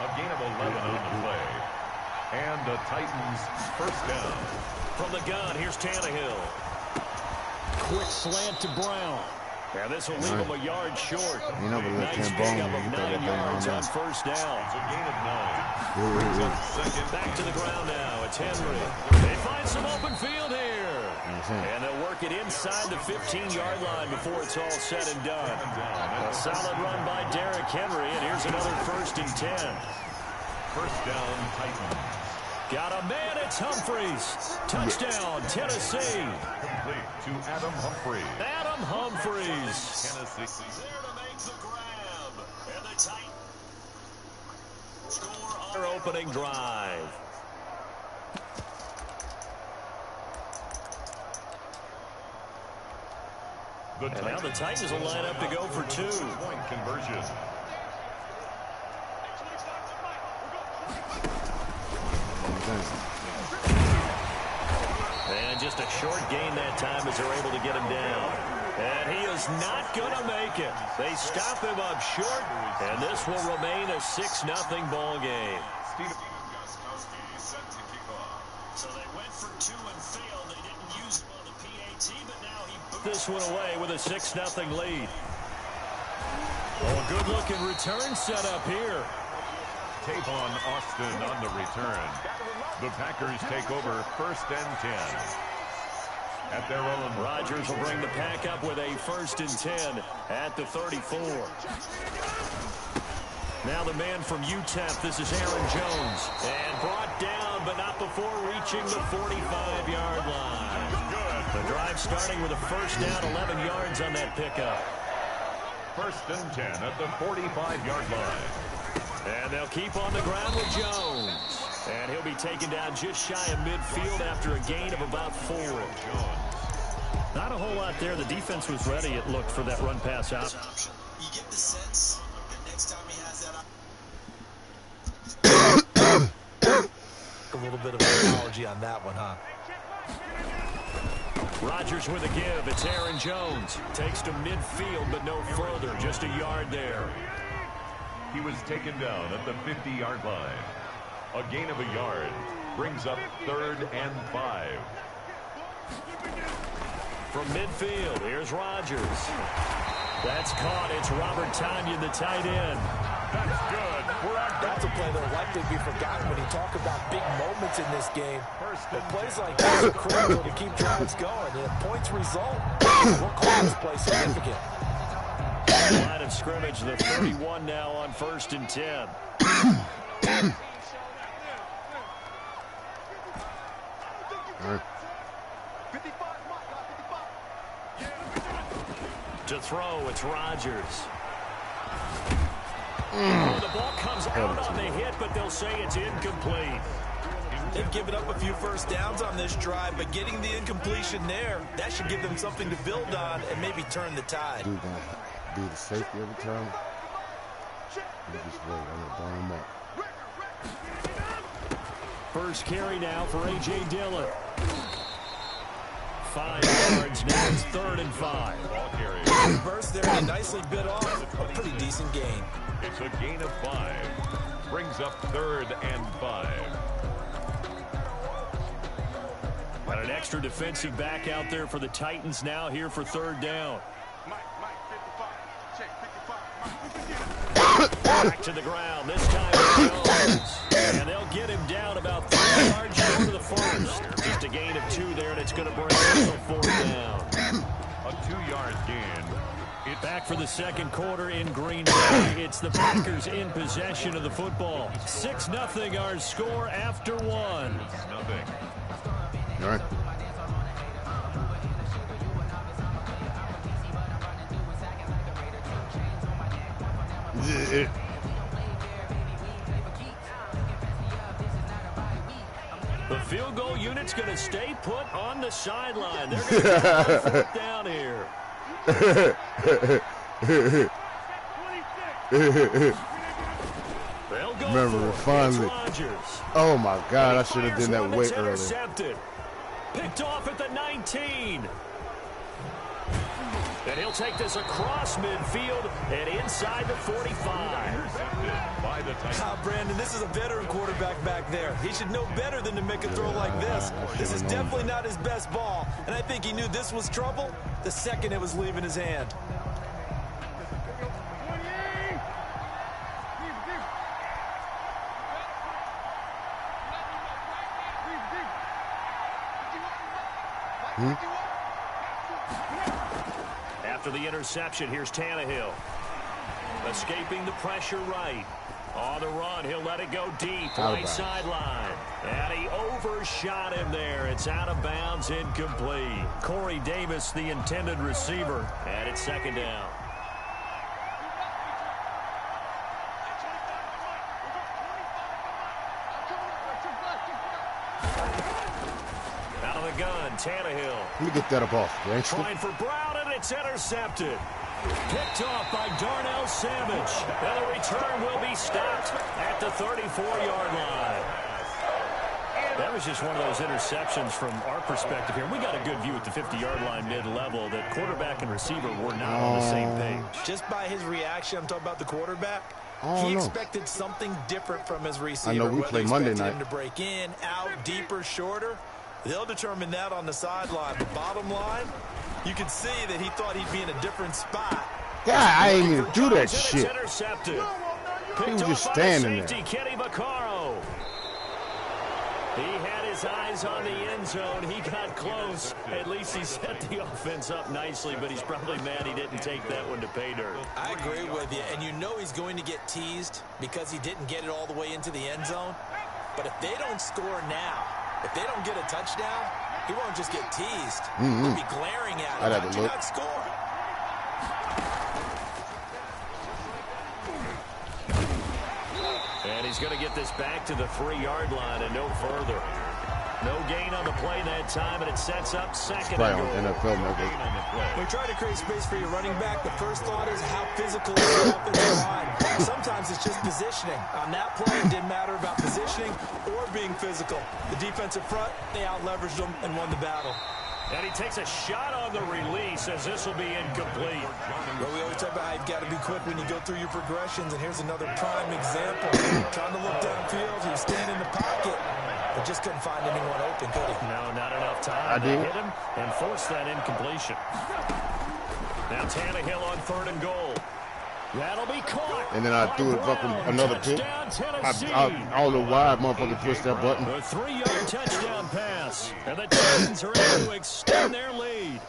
A gain of 11 on the play. And the Titans first down. From the gun, here's Tannehill. Quick slant to Brown. Now this will leave him a yard short. Nice pickup of 9 yards on first down. It's a gain of 9. Back to the ground now. It's Henry. They find some open field here. And they'll work it inside the 15-yard line before it's all said and done. A solid run by Derrick Henry, and here's another 1st and 10. First down, Titans. Got a man, it's Humphreys. Touchdown, Tennessee. Complete to Adam Humphreys. Adam Humphreys. Tennessee. There to make the grab. And the Titans score on their opening drive. And now the Titans will line up to go for 2. Point conversion. And just a short gain that time as they're able to get him down. And he is not going to make it. They stop him up short, and this will remain a 6-0 ball game. So they went for 2 and failed. They didn't use him on the PAT, but now he boots this one away with a 6-0 lead. Oh, good-looking return set up here. Tavon Austin on the return. The Packers take over 1st and 10. At their own. Rodgers will bring the pack up with a 1st and 10 at the 34. Now the man from UTEP, this is Aaron Jones. And brought down, but not before reaching the 45-yard line. The drive starting with a 1st down, 11 yards on that pickup. 1st and 10 at the 45-yard line. And they'll keep on the ground with Jones. And he'll be taken down just shy of midfield after a gain of about 4. Not a whole lot there. The defense was ready, it looked, for that run-pass option. You get the sense that next time he has that. A little bit of an apology on that one, huh? Rodgers with a give. It's Aaron Jones. Takes to midfield, but no further. Just a yard there. He was taken down at the 50-yard line. A gain of a yard brings up 3rd and 5. From midfield, here's Rodgers. That's caught. It's Robert Tonyan, the tight end. That's good. That's a play that will likely be forgotten when you talk about big moments in this game. But plays like this are critical to keep drives going. And if points result, we'll call this play significant. Line of scrimmage, the 31 now on 1st and 10. To throw, it's Rodgers. The ball comes out on the hit, but they'll say it's incomplete. They've given up a few 1st downs on this drive, but getting the incompletion there, that should give them something to build on and maybe turn the tide. Dude, be the safety every time. You just wait. I'm gonna burn him up. First carry now for A.J. Dillon. 5 yards, now it's 3rd and 5. Ball carry. Burst there, and nicely bit off. A pretty decent gain. It's a gain of 5. Brings up 3rd and 5. Got an extra defensive back out there for the Titans now here for 3rd down. Back to the ground, this time Jones. And they'll get him down about 3 yards short of the 1st. Just a gain of 2 there, and it's going to bring him to 4th down. A 2-yard gain. It's back for the 2nd quarter in Green Bay. It's the Packers in possession of the football. 6-0 our score after 1. Nothing. All right. The field goal unit's going to stay put on the sideline. They're going to go 4th down here. Remember, finally. Oh my God, I should have done that way earlier. Picked off at the 19. And he'll take this across midfield and inside the 45. Brandon, this is a veteran quarterback back there. He should know better than to make a throw like this. This is definitely not his best ball, and I think he knew this was trouble the second it was leaving his hand. After the interception, here's Tannehill. Escaping the pressure right. On the run, he'll let it go deep. Right sideline. And he overshot him there. It's out of bounds, incomplete. Corey Davis, the intended receiver. And it's second down. Out of the gun, Tannehill. Let me get that up off, gangster. Trying for Brown, and it's intercepted. Picked off by Darnell Savage. And the return will be stopped at the 34-yard line. That was just one of those interceptions from our perspective here. We got a good view at the 50-yard line mid-level that quarterback and receiver were not on the same page. Just by his reaction, I'm talking about the quarterback, he expected something different from his receiver. I know we play Monday night. Him to break in, out, deeper, shorter. They'll determine that on the sideline. But bottom line, you can see that he thought he'd be in a different spot. God, I ain't even do that shit. Intercepted. He was just standing there. Kenny Vaccaro. He had his eyes on the end zone. He got close. At least he set the offense up nicely, but he's probably mad he didn't take that one to pay dirt. I agree with you, and you know he's going to get teased because he didn't get it all the way into the end zone. But if they don't score now, if they don't get a touchdown, he won't just get teased. He'll be glaring at him. How'd you not score? And he's going to get this back to the 3-yard line and no further. No gain on the play that time, and it sets up second and goal. NFL When you try to create space for your running back, the first thought is how physical is the offensive line. Sometimes it's just positioning. On that play, it didn't matter about positioning or being physical. The defensive front, they out-leveraged them and won the battle. And he takes a shot on the release as this will be incomplete. Well, we always talk about how you've got to be quick when you go through your progressions, and here's another prime example. Trying to look downfield, he was staying in the pocket, but just couldn't find anyone open, could he? No, not enough time to hit him and force that incompletion. Now Tannehill on 3rd and goal. That'll be caught. And then I threw it fucking another pick. I don't know why I motherfucking pushed that button. A 3-yard touchdown pass. And the Titans are able to extend their lead.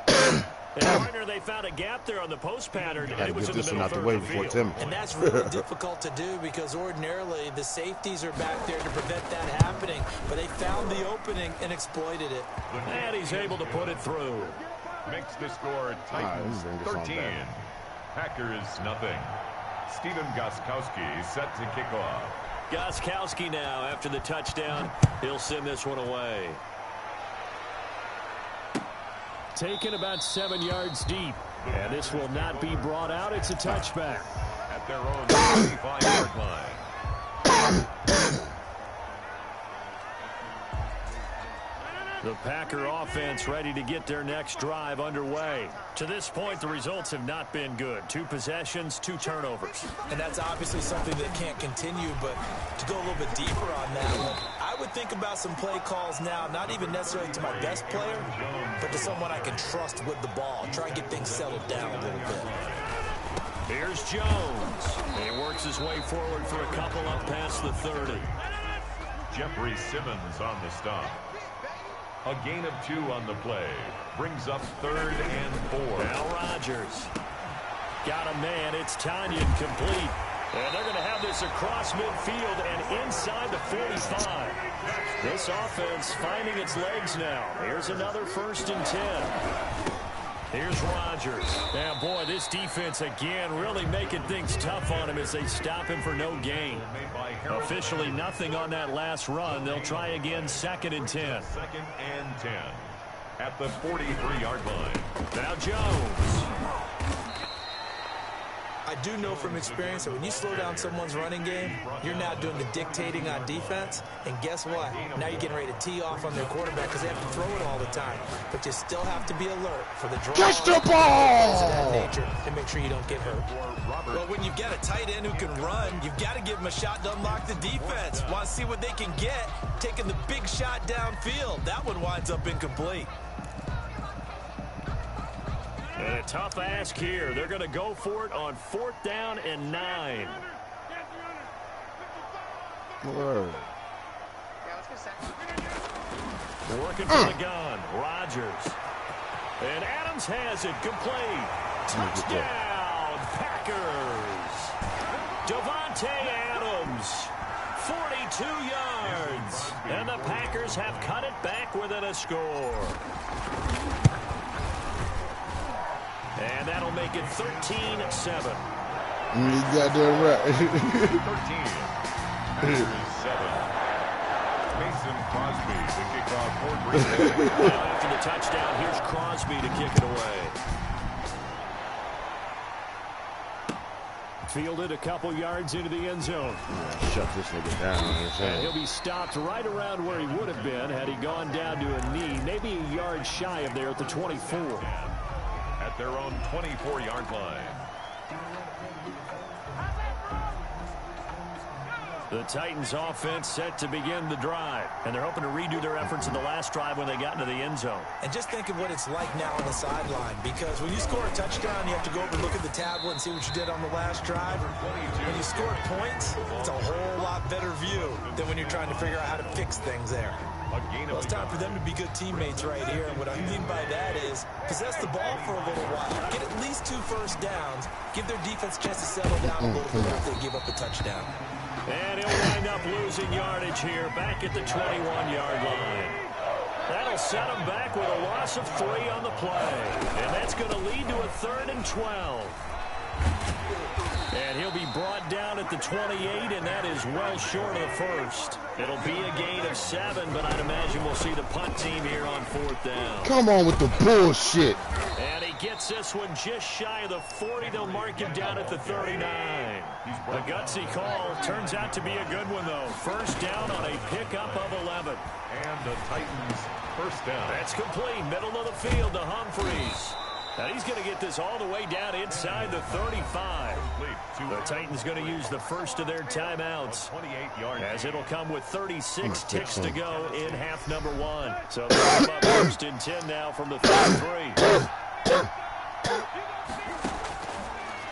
And partner, they found a gap there on the post pattern. And it was in the middle third of the field. And that's really difficult to do because ordinarily the safeties are back there to prevent that happening. But they found the opening and exploited it. And he's able to put it through. Makes the score Titans 13. Packers nothing. Steven Gostkowski set to kick off. Gostkowski now after the touchdown. He'll send this one away. Taken about 7 yards deep. And this will not be brought out. It's a touchback. At their own 25-yard line. The Packer offense ready to get their next drive underway. To this point, the results have not been good. 2 possessions, 2 turnovers. And that's obviously something that can't continue, but to go a little bit deeper on that one, I would think about some play calls now, not even necessarily to my best player, but to someone I can trust with the ball. Try and get things settled down a little bit. Here's Jones. He works his way forward for a couple up past the 30. Jeffrey Simmons on the stop. A gain of 2 on the play. Brings up 3rd and 4. Now Rodgers. Got a man. It's Tanyan complete. And they're going to have this across midfield and inside the 45. This offense finding its legs now. Here's another 1st and 10. Here's Rodgers. Now, boy, this defense again really making things tough on him as they stop him for no gain. Officially nothing on that last run. They'll try again 2nd and 10. 2nd and 10 at the 43-yard line. Now Jones. I do know from experience that when you slow down someone's running game, you're now doing the dictating on defense. And guess what? Now you're getting ready to tee off on their quarterback because they have to throw it all the time. But you still have to be alert for the draw. Catch the ball! Of that nature and make sure you don't get hurt. Well, when you've got a tight end who can run, you've got to give him a shot to unlock the defense. Want to see what they can get, taking the big shot downfield. That one winds up incomplete. And a tough ask here. They're going to go for it on 4th down and 9. Word. Working from the gun. Rodgers. And Adams has it complete. Touchdown, Packers. Devontae Adams, 42 yards. And the Packers have cut it back within a score. And that'll make it 13-7. You got that right. 13. 7. Mason Crosby to kick off for Green Bay. Now after the touchdown, here's Crosby to kick it away. Fielded a couple yards into the end zone. Yeah, shut this nigga down. And he'll be stopped right around where he would have been had he gone down to a knee, maybe a yard shy of there at the 24. At their own 24-yard line. The Titans offense set to begin the drive, and they're hoping to redo their efforts in the last drive when they got into the end zone. And just think of what it's like now on the sideline, because when you score a touchdown, you have to go over and look at the tablet and see what you did on the last drive. When you score points, it's a whole lot better view than when you're trying to figure out how to fix things there. Well, it's time for them to be good teammates right here. And what I mean by that is possess the ball for a little while. Get at least 2 first downs. Give their defense a chance to settle down a little bit after they give up a touchdown. And he'll wind up losing yardage here back at the 21-yard line. That'll set him back with a loss of 3 on the play. And that's going to lead to a 3rd and 12. And he'll be brought down at the 28, and that is well short of the first. It'll be a gain of 7, but I'd imagine we'll see the punt team here on 4th down. Come on with the bullshit. And he gets this one just shy of the 40. They'll mark him down at the 39. A gutsy call. Turns out to be a good one, though. First down on a pickup of 11. And the Titans first down. That's complete. Middle of the field to Humphreys. And he's going to get this all the way down inside the 35. The Titans going to use the first of their timeouts, as it'll come with 36 ticks to go in half number 1. So they're up 1st and 10 now from the 33.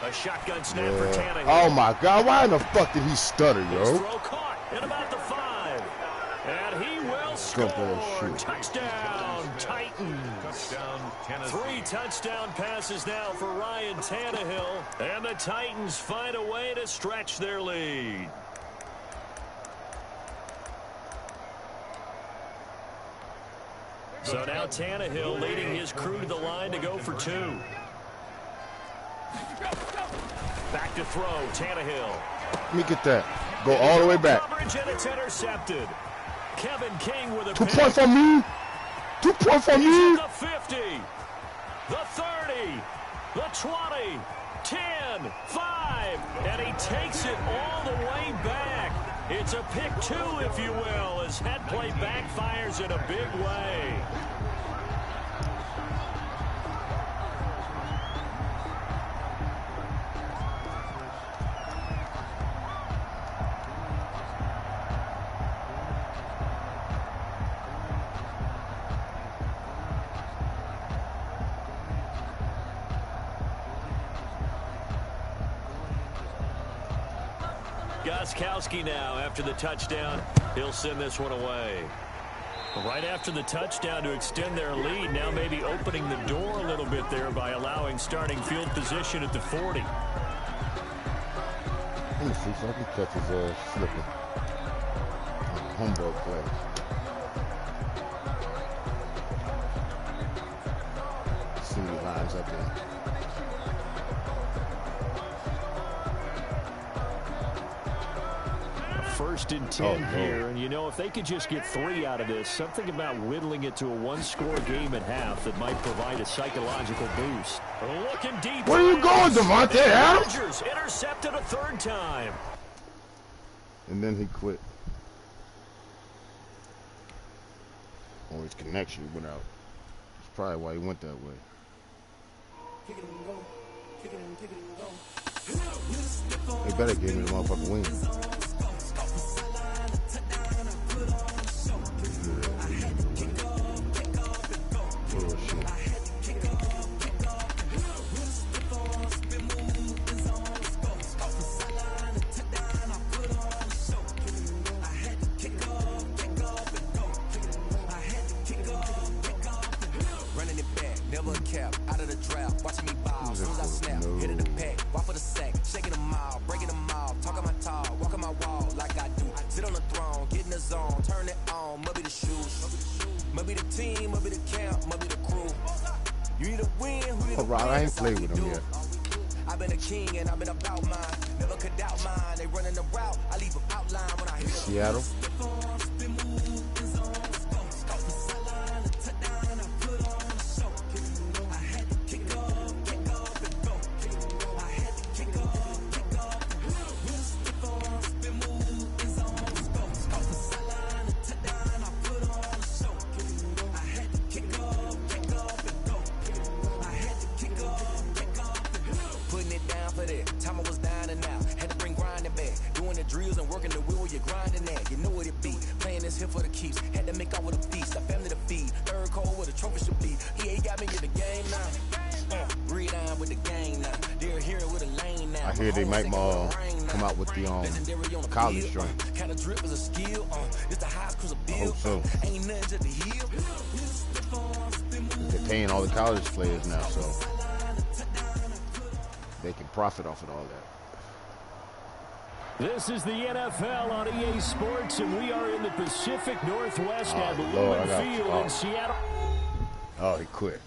A shotgun snap for Tannehill. Oh my God! Why in the fuck did he stutter, His yo? throw caught at about the 5. And he will score. Touchdown, Titans. Touchdown, Tennessee. 3 touchdown passes now for Ryan Tannehill. And the Titans find a way to stretch their lead. So now Tannehill leading his crew to the line to go for 2. Back to throw, Tannehill. Let me get that. Go all the way back. Coverage, and it's intercepted. Kevin King with a 2 pick. points for me. 2 points for me. The 50, the 30, the 20, 10, 5, and he takes it all the way back. It's a pick 2, if you will, as head play backfires in a big way. Gostkowski now after the touchdown. He'll send this one away. Right after the touchdown to extend their lead, now maybe opening the door a little bit there by allowing starting field position at the 40. Let me see if I can catch his ass slipping. Humboldt play. See what he lines up in. 1st and 10 here. And, you know, if they could just get 3 out of this, something about whittling it to a one-score game at half that might provide a psychological boost. Looking deep. Where are you going, Devontae Adams? Rodgers intercepted a 3rd time. And then he quit. Or his connection went out. That's probably why he went that way. They better give me the motherfucking wing. Bullshit. Running it back, never a cap, out of the draft, watching me ball, soon as I snap, hit the pack, walk for the sack, shaking them all, breaking them all, talking my talk, walking my wall like I do, sit on the throne, get in the zone, turn it on, maybe the shoes, maybe the team, maybe the camp, maybe the crew, you need a win, who need a win, I ain't played with him yet. I've been a king and I've been about mine, never could doubt mine, they running the route, I leave them outline when I hit them. Seattle. I hear they might come out with the college joint. I hope so. They're paying all the college players now, so they can profit off of all that. This is the NFL on EA Sports, and we are in the Pacific Northwest at Lumen Field in Seattle. Oh, he quit.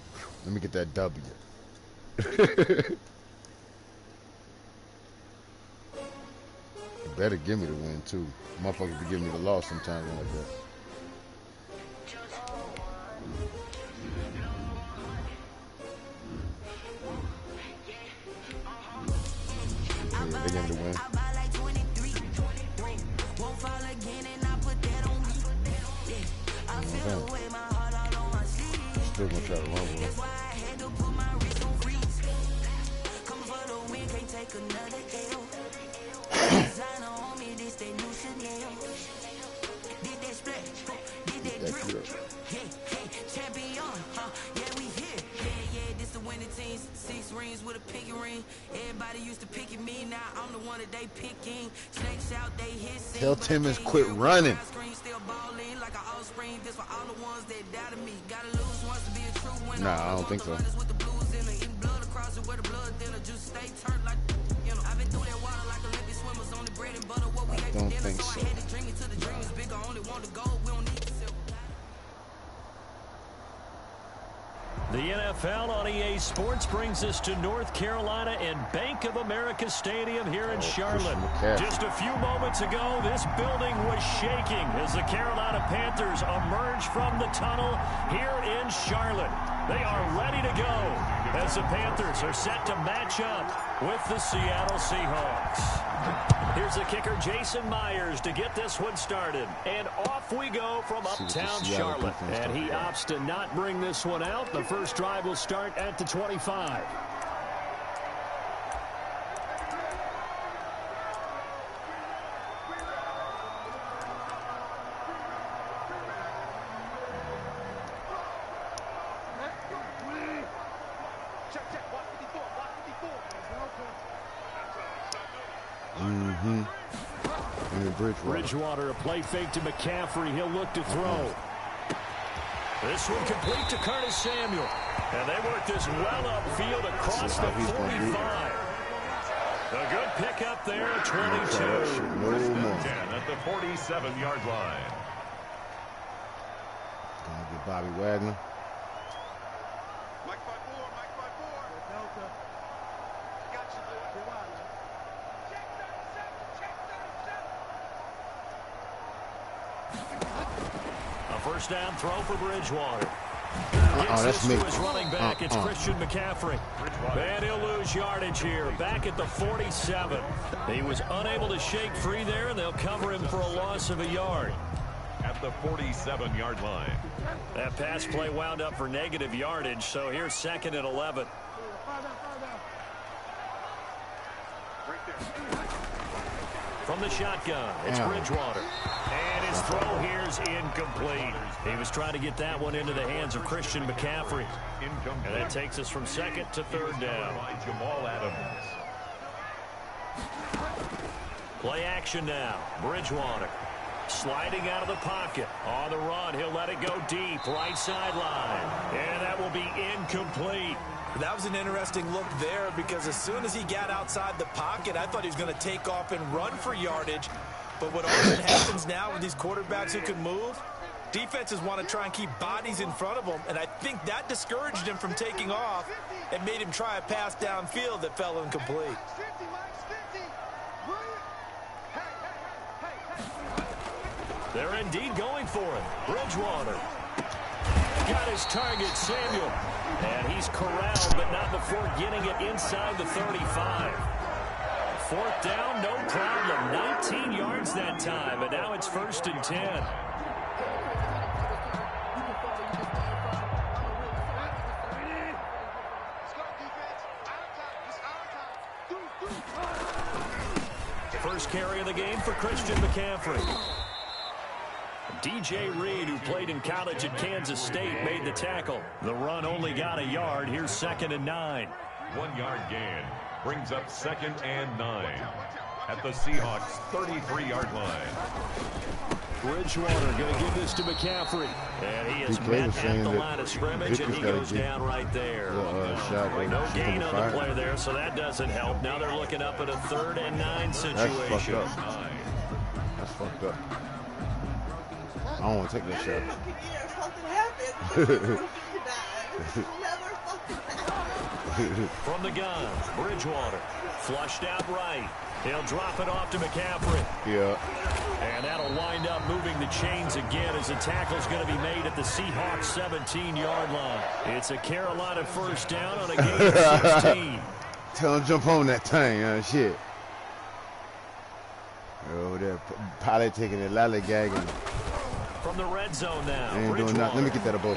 Let me get that W. You better give me the win, too. Motherfuckers be giving me the loss sometimes like that. Yeah, they give me the win. Still gonna try to run with it. With a pinky ring, everybody used to pick at me. Now I'm the one that they picking. Snakes out, they hiss. Tell Timmons quit running. Nah, I don't think so. I don't think so. The NFL on EA Sports brings us to North Carolina and Bank of America Stadium here in Charlotte. Just a few moments ago, this building was shaking as the Carolina Panthers emerged from the tunnel here in Charlotte. They are ready to go as the Panthers are set to match up with the Seattle Seahawks. Here's the kicker, Jason Myers, to get this one started. And off we go from uptown Charlotte. And he opts to not bring this one out. The first drive will start at the 25. Bridgewater, a play fake to McCaffrey. He'll look to throw. This one complete to Curtis Samuel. And they work this well upfield across the 45. A good pickup there at 22. First and 10 at the 47-yard line. Gonna get Bobby Wagner. A first down throw for Bridgewater. That's me. His running back, it's Christian McCaffrey. And he'll lose yardage here, back at the 47. He was unable to shake free there, and they'll cover him for a loss of a yard. At the 47-yard line. That pass play wound up for negative yardage, so here's 2nd and 11. From the shotgun, it's Bridgewater. And his throw here is incomplete. He was trying to get that one into the hands of Christian McCaffrey. And that takes us from 2nd to 3rd down. Jamal Adams. Play action now. Bridgewater sliding out of the pocket. On the run, he'll let it go deep. Right sideline. And that will be incomplete. That was an interesting look there because as soon as he got outside the pocket, I thought he was going to take off and run for yardage. But what often happens now with these quarterbacks who can move, defenses want to try and keep bodies in front of them, and I think that discouraged him from taking off and made him try a pass downfield that fell incomplete. They're indeed going for it. Bridgewater got his target, Samuel. And he's corralled, but not before getting it inside the 35. 4th down, no problem. 19 yards that time, and now it's 1st and 10. First carry of the game for Christian McCaffrey. DJ Reed, who played in college at Kansas State, made the tackle. The run only got a yard. Here's 2nd and 9. 1-yard gain brings up 2nd and 9 at the Seahawks' 33-yard line. Bridgewater going to give this to McCaffrey. And he is met at the line of scrimmage, and he goes down right there. No gain on the play there, so that doesn't help. Now they're looking up at a 3rd and 9 situation. That's fucked up. I don't want to take that shot. From the gun, Bridgewater flushed out right. He'll drop it off to McCaffrey. Yeah. And that'll wind up moving the chains again as the tackle's going to be made at the Seahawks 17-yard line. It's a Carolina first down on a gain of 16. Tell him jump on that thing, shit. Oh, they're politicking and lollygagging. From the red zone now. Ain't doing nothing. Let me get that above.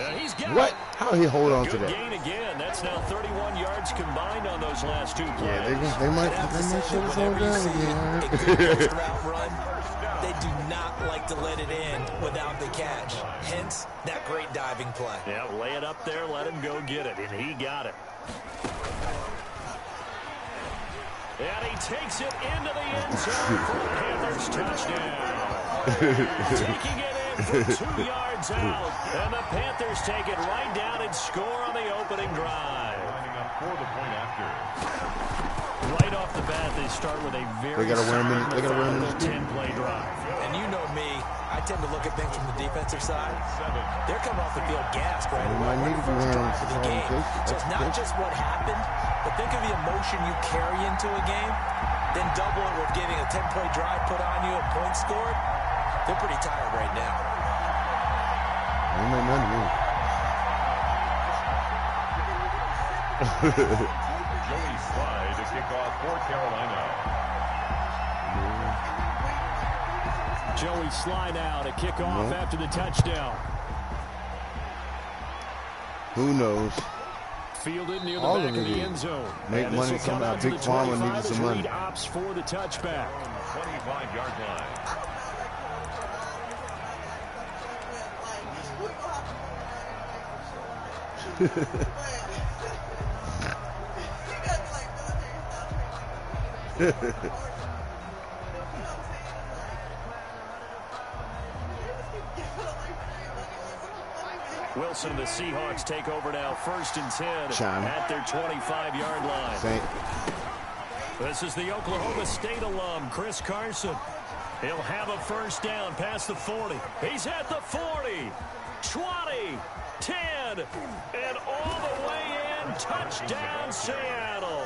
What? How did he hold on to that? Good gain again. That's now 31 yards combined on those last 2 plays. Yeah, they might shut us all down again. A good route run, they do not like to let it in without the catch. Hence, that great diving play. Yeah, lay it up there, let him go get it, and he got it. And he takes it into the end zone for the Panthers touchdown. Taking it in for 2 yards out. And the Panthers take it right down and score on the opening drive. Lining up for the point after. Right off the bat, they start with a very solid 10-play drive. And you know me, I tend to look at things from the defensive side. They're coming off the field gassed right away, ready for the game. So it's not just what happened, but think of the emotion you carry into a game, then double it with getting a 10-play drive put on you and points scored. They're pretty tired right now. Joey Slye to kick off for Carolina. Joey Slye now to kick off after the touchdown. Who knows? Fielded near the back of the end zone. Make money come out. Big Farmer needs some money. Opts for the touchback. 25-yard line. Wilson, the Seahawks take over now, 1st and 10 at their 25-yard line. This is the Oklahoma State alum, Chris Carson. He'll have a first down past the 40. He's at the 40, 20, 10, and all the way in. Touchdown, Seattle.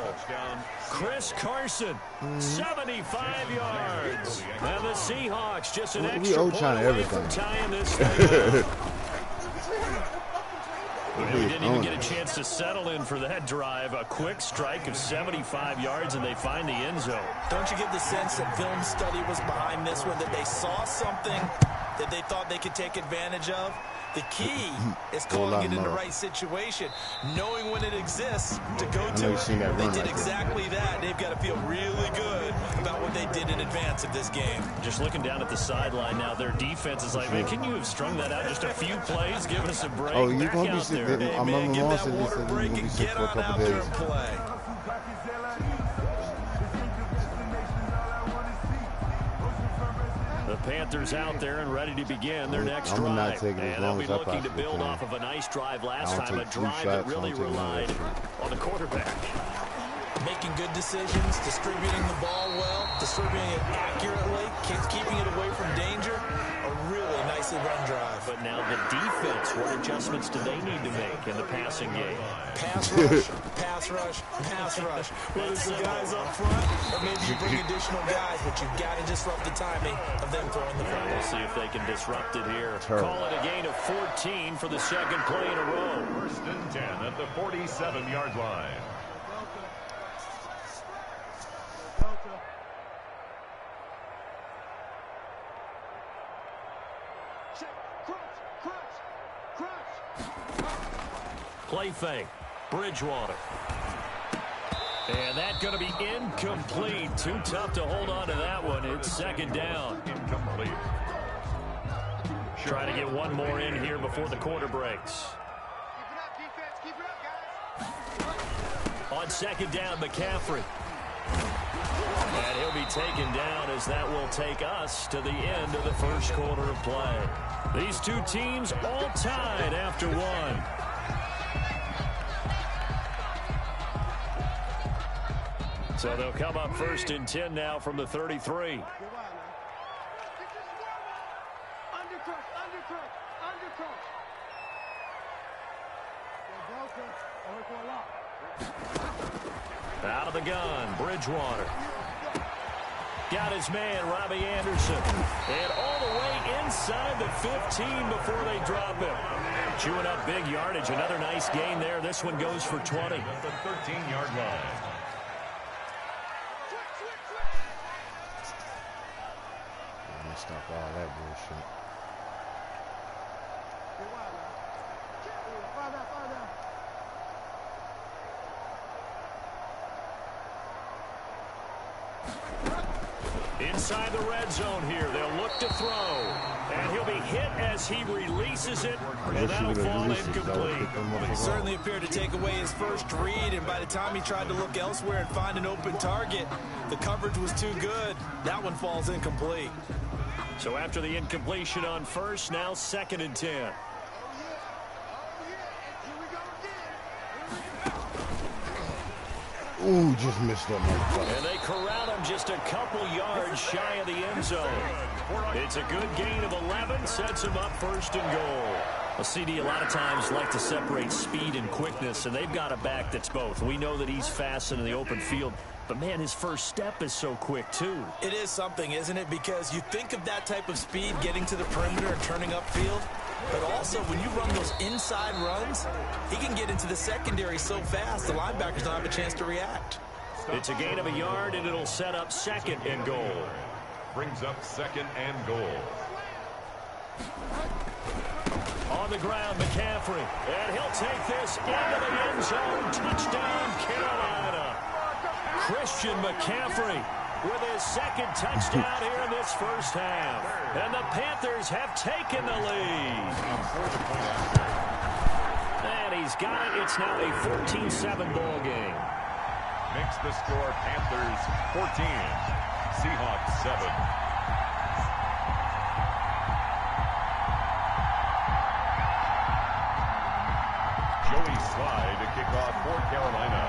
Chris Carson, 75 yards. And the Seahawks just an We extra owe point China away everything. from tying this thing up. We didn't even get a chance to settle in for that drive. A quick strike of 75 yards, and they find the end zone. Don't you get the sense that film study was behind this one, that they saw something that they thought they could take advantage of? The key is calling it in the right situation, knowing when it exists to go to it. They did exactly that. They've got to feel really good about what they did in advance of this game. Just looking down at the sideline now, their defense is like, man, can you have strung that out just a few plays? Give us a break. Oh, you're going to be sick. Hey, man, give that water break and get on out there and play. The Panthers out there and ready to begin their next drive. And they'll be looking to build off of a nice drive last time, a drive that really relied on the quarterback. Making good decisions, distributing the ball well, distributing it accurately, keeping it away from danger. A really nicely run drive. But now the defense, what adjustments do they need to make in the passing game? Pass rush, pass rush, pass rush. Whether it's the guys up front or maybe you bring additional guys, but you've got to disrupt the timing of them throwing the football. We'll see if they can disrupt it here. Call it a gain of 14 for the second play in a row. First and 10 at the 47-yard line. Play fake. Bridgewater. And that's going to be incomplete. Too tough to hold on to that one. It's second down. Incomplete. Trying to get one more in here before the quarter breaks. On second down, McCaffrey. And he'll be taken down as that will take us to the end of the first quarter of play. These two teams all tied after one. So they'll come up first and 10 now from the 33. Out of the gun, Bridgewater. Got his man, Robbie Anderson. And all the way inside the 15 before they drop him. Chewing up big yardage. Another nice gain there. This one goes for 20. At the 13-yard line. Stop all that bullshit. Inside the red zone here, they'll look to throw. And he'll be hit as he releases it, and that'll fall incomplete. He certainly appeared to take away his first read, and by the time he tried to look elsewhere and find an open target, the coverage was too good. That one falls incomplete. So after the incompletion on first, now second and 10. Ooh, just missed that motherfucker. And they corral him just a couple yards shy of the end zone. It's a good gain of 11, sets him up first and goal. A CD a lot of times like to separate speed and quickness, and they've got a back that's both. We know that he's fast in the open field, but man, his first step is so quick too. It is something, isn't it? Because you think of that type of speed getting to the perimeter and turning upfield, but also when you run those inside runs, he can get into the secondary so fast the linebackers don't have a chance to react. It's a gain of a yard, and it'll set up second and goal. Brings up second and goal. On the ground, McCaffrey. And he'll take this into the end zone. Touchdown, Carolina. Christian McCaffrey with his second touchdown here in this first half. And the Panthers have taken the lead. And he's got it. It's now a 14-7 ball game. Makes the score Panthers 14, Seahawks 7. Joey Sly to kick off for Carolina.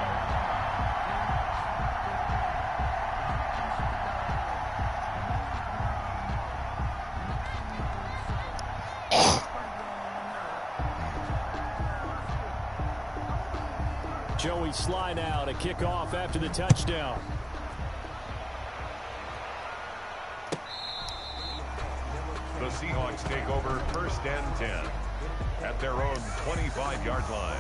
Joey Sly now to kick off after the touchdown. The Seahawks take over 1st and 10 at their own 25-yard line.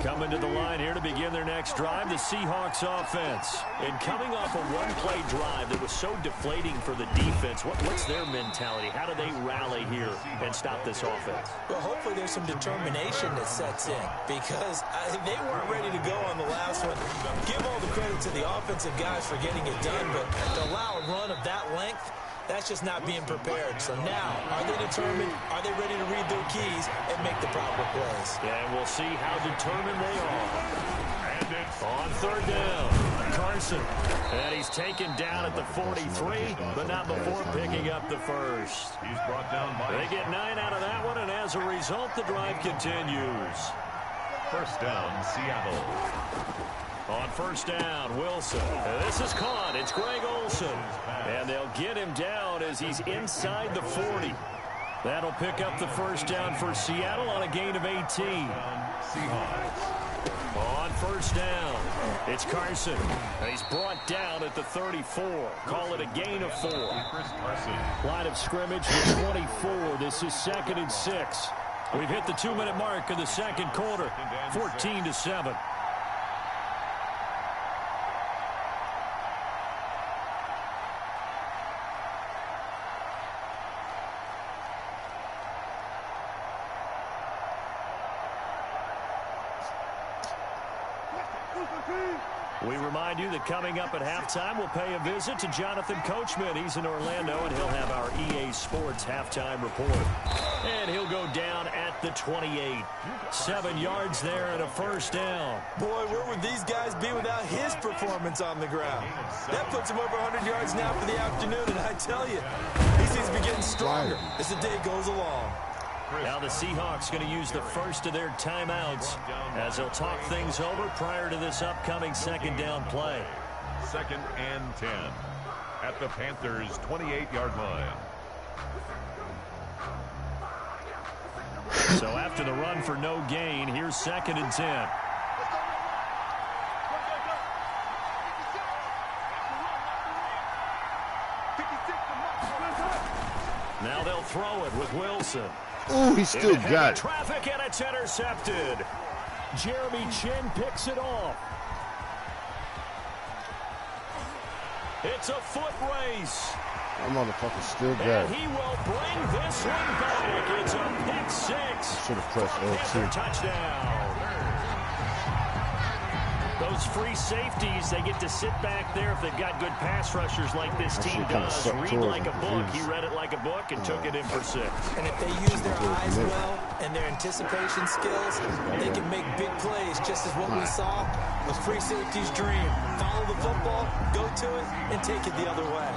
Coming to the line here to begin their next drive, the Seahawks offense. And coming off a one-play drive that was so deflating for the defense, what's their mentality? How do they rally here and stop this offense? Well, hopefully there's some determination that sets in because they weren't ready to go on the last one. Give all the credit to the offensive guys for getting it done, but to allow a run of that length, that's just not being prepared. So now, are they determined? Are they ready to read their keys and make the proper plays? Yeah, and we'll see how determined they are. And it's on 3rd down. Carson. And he's taken down at the 43, but not before picking up the first. He's brought down by... They get 9 out of that one, and as a result, the drive continues. 1st down, Seattle. On 1st down, Wilson. This is caught. It's Greg Olsen. And they'll get him down as he's inside the 40. That'll pick up the 1st down for Seattle on a gain of 18. Seahawks. On 1st down, it's Carson. He's brought down at the 34. Call it a gain of 4. Chris Carson. Line of scrimmage with 24. This is 2nd and 6. We've hit the 2-minute mark of the 2nd quarter. 14-7. We remind you that coming up at halftime, we'll pay a visit to Jonathan Coachman. He's in Orlando, and he'll have our EA Sports halftime report. And he'll go down at the 28. 7 yards there and a 1st down. Boy, where would these guys be without his performance on the ground? That puts him over 100 yards now for the afternoon, and I tell you, he seems to be getting stronger as the day goes along. Now the Seahawks going to use the first of their timeouts as they'll talk things over prior to this upcoming 2nd down play. 2nd and 10 at the Panthers' 28-yard line. So after the run for no gain, here's 2nd and 10. Now they'll throw it with Wilson. Oh, he still got it. Traffic, and it's intercepted. Jeremy Chin picks it off. It's a foot race. That motherfucker still got And it. he will bring this one back. It's a pick 6. Should have pressed Panther L2. touchdown. Those free safeties, they get to sit back there if they've got good pass rushers like this That team shit kinda does. sucked Read towards like a him, book. 'cause He read it like a book and took it in for 6. And if they use their eyes well and their anticipation skills, they can make big plays, just as what we saw was free safety's dream. Follow the football, go to it, and take it the other way.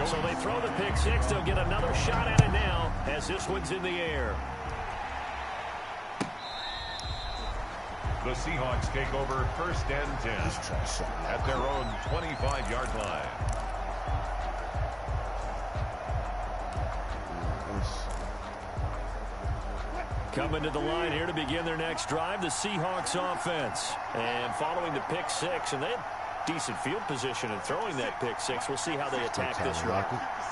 So they throw the pick 6. They'll get another shot at it now as this one's in the air. The Seahawks take over 1st and 10 at their own 25-yard line. Coming to the line here to begin their next drive, the Seahawks offense. And following the pick 6, and they had decent field position in throwing that pick 6. We'll see how they attack this one.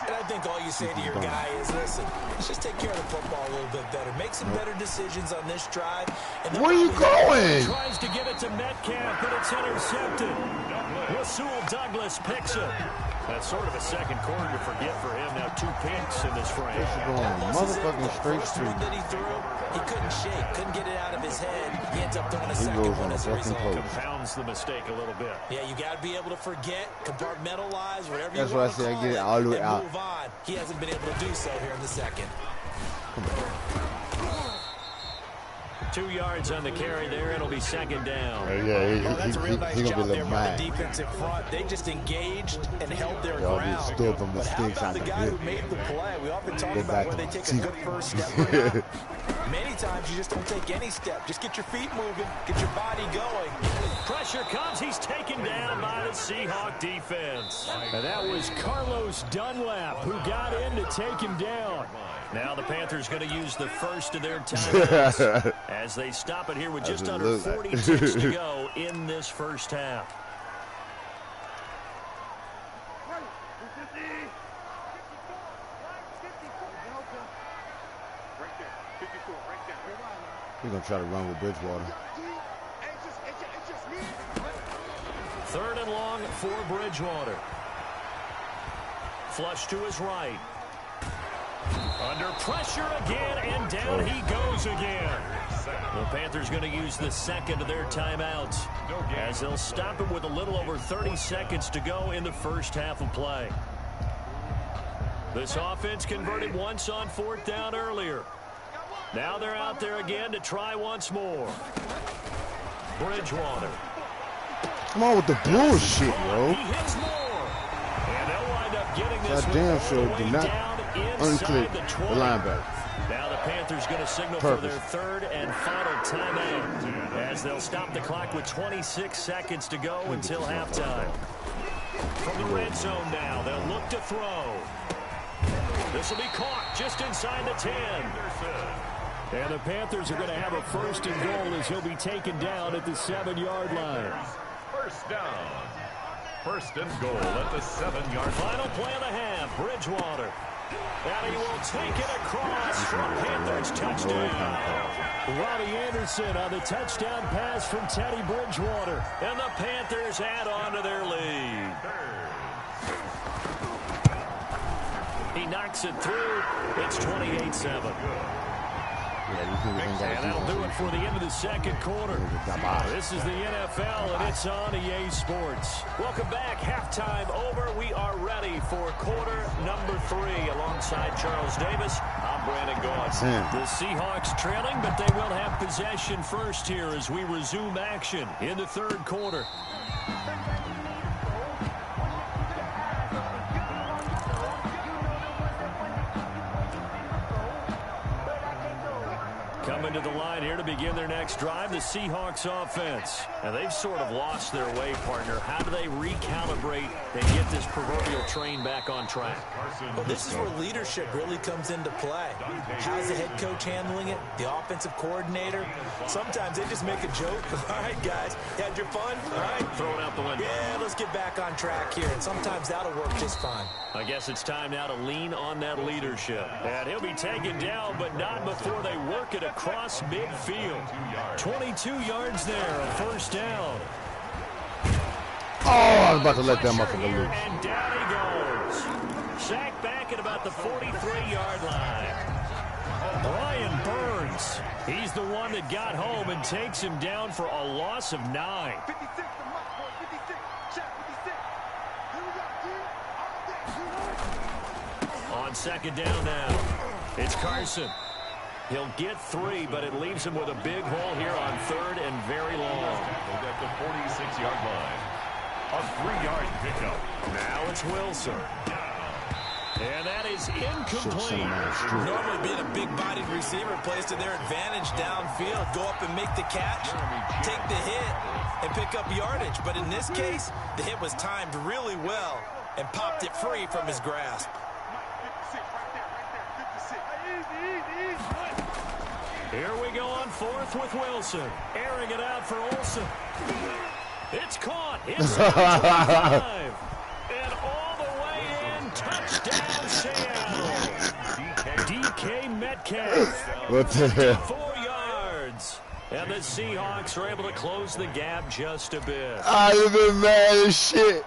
And I think all you say to your guy is, listen, let's just take care of the football a little bit better. Make some better decisions on this drive. And Where are you going? Tries to give it to Metcalf, but it's intercepted. Rasul Douglas picks it. That's sort of a 2nd quarter to forget for him. Now 2 picks in this frame. Motherfucking straight First one street. that he threw, he couldn't shake, couldn't get it out of his head. He ends up throwing a He 2nd goes one on a as a fucking result. post. Compounds the mistake a little bit. Yeah, you got to be able to forget, compartmentalize, whatever That's you why I want to say I call get it, it all the way and out. move on. He hasn't been able to do so here in the 2nd. 2 yards on the carry there. It'll be 2nd down. Well, that's a real nice he gonna job be there like by mine. the defensive front. They just engaged and held their Y'all ground. just stole from But how mistakes about out the the guy good. who made the play? We often talk Go about back where they on take the a good first step or not. Many times you just don't take any step. Just get your feet moving, get your body going, Pressure comes. He's taken down by the Seahawk defense. And that was Carlos Dunlap who got in to take him down. Now the Panthers going to use the first of their timeouts as they stop it here with just under 40 ticks to go in this first half. He's going to try to run with Bridgewater. 3rd and long for Bridgewater. Flush to his right. Under pressure again, and down he goes again. The Panthers going to use the second of their timeouts as they'll stop it with a little over 30 seconds to go in the first half of play. This offense converted once on 4th down earlier. Now they're out there again to try once more. Bridgewater. Come on with the bullshit, yo. He hits more. And they'll wind up getting this that damn sure did not unclick the linebacker. Now the Panthers going to signal for their 3rd and final timeout as they'll stop the clock with 26 seconds to go until halftime. From the red zone now, they'll look to throw. This will be caught just inside the 10. And the Panthers are going to have a 1st and goal as he'll be taken down at the 7-yard line. First down. 1st and goal at the 7-yard line. Final play of the half. Bridgewater. And he will take it across for a Panthers touchdown. Robbie Anderson on the touchdown pass from Teddy Bridgewater. And the Panthers add on to their lead. He knocks it through. It's 28-7. And that'll do it for the end of the second quarter. This is the NFL, and it's on EA Sports. Welcome back. Halftime over. We are ready for quarter number 3. Alongside Charles Davis, I'm Brandon Gaudin. The Seahawks trailing, but they will have possession first here as we resume action in the 3rd quarter. Coming to the line here to begin their next drive, the Seahawks offense. And they've sort of lost their way, partner. How do they recalibrate and get this proverbial train back on track? Well, this is where leadership really comes into play. How's the head coach handling it? The offensive coordinator? Sometimes they just make a joke. All right, guys, you had your fun? All right. Throw it out the window. Yeah, let's get back on track here. And sometimes that'll work just fine. I guess it's time now to lean on that leadership. And he'll be taken down, but not before they work it across midfield. 22 yards there, a 1st down. Oh, I was about to let that motherfucker loose. And down he goes. Sacked back at about the 43-yard line. Brian Burns, he's the one that got home and takes him down for a loss of 9. On 2nd down now, it's Carson. He'll get 3, but it leaves him with a big hole here on 3rd and very long. At the 46-yard line. A 3-yard pickup. Now it's Wilson. And that is incomplete. Normally being a big-bodied receiver plays to their advantage downfield. Go up and make the catch, take the hit, and pick up yardage. But in this case, the hit was timed really well and popped it free from his grasp. Here we go on 4th with Wilson. Airing it out for Olsen. It's caught. It's 25. And all the way in. Touchdown, Seattle. DK Metcalf. What the hell? 4 yards. And the Seahawks are able to close the gap just a bit. I'd have been mad as shit.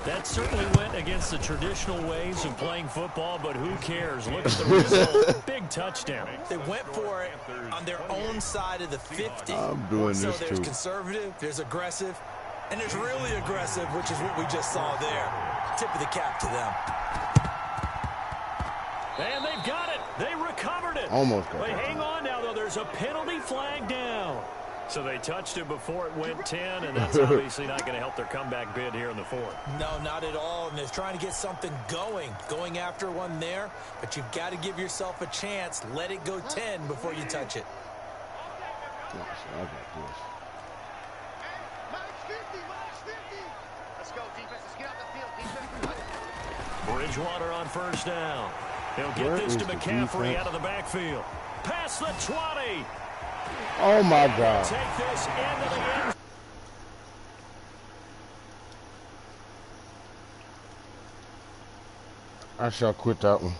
That certainly went against the traditional ways of playing football, but who cares? Look at the result. Big touchdown. They went for it on their own side of the 50. I'm doing so this there's too. Conservative, there's aggressive, and there's really aggressive, which is what we just saw there. Tip of the cap to them. And they've got it. They recovered it. Almost got But it. hang on now, though. There's a penalty flag down. So they touched it before it went 10, and that's obviously not going to help their comeback bid here in the 4th. No, not at all. And they're trying to get something going after one there. But you've got to give yourself a chance. Let it go 10 before you touch it. Yeah, so I got this. Bridgewater on first down. He'll get this to McCaffrey out of the backfield. Past the 20. Oh, my God. Take this into the end. I shall quit that one.